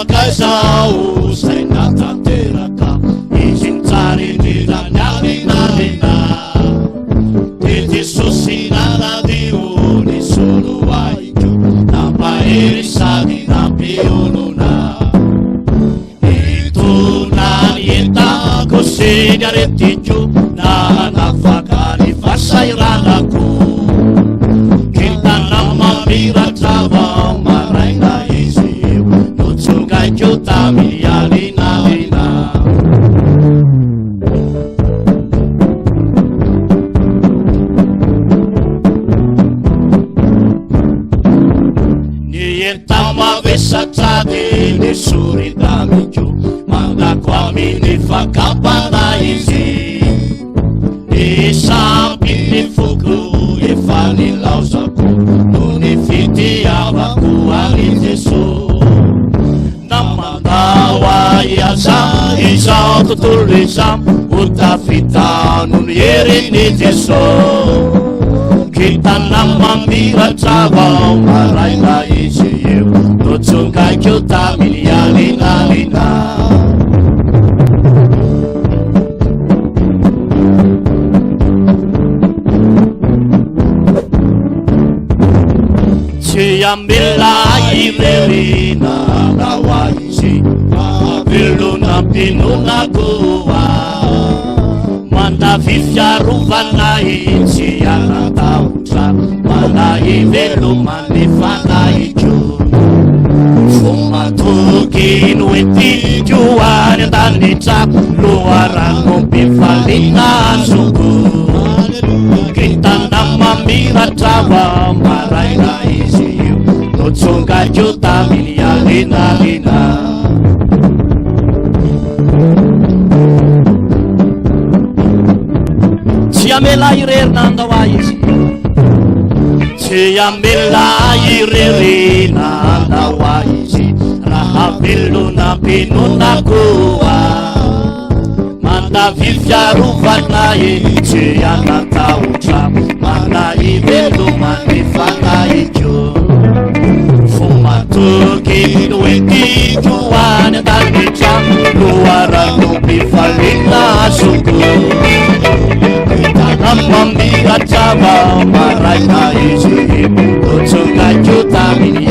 kaizao saina tanteraka izy nitsara indrindra ny alinalina de Jesosy nanadio ny solo aiko nampahery sady nampiolona itona ny entako sy ny aretiko nanafaka ny fasairanako kitana mamiratra vao maraina izy io notsongaiko tamin'ny alinalina enta mavesatrady ny soridamiko mandako amin'ny fakapana izy isampy ny foko efa nilaozako no ny fitiavako ary Jesosy namandao aiaza izao tontolo izao ho tafitano ny heriny Jesosy kitana mamiratra vao maraina izy io notsongaiko tamin'ny alinalina tsy ambela irerina lawa izy mahavelona mpinonakoa mandavy fiarovana izy anatahotra manahy velomany fanaiko fomatoky no etiko any an-danitra loharano mpifaliana azoko kitana mamiratra vao maraina izy io notsongaiko tamin'ny alinalina tsy amela irerina andao izy tsy amela irerina andao izy raha velona mpinonakoa mandavy fiarovana izy anatahotra manahy velomany fanaiko fomatoky no etiko any an-danitra loharano mpifaliana azoko mamiratra vao maraina izy notsongaiko tamin'ny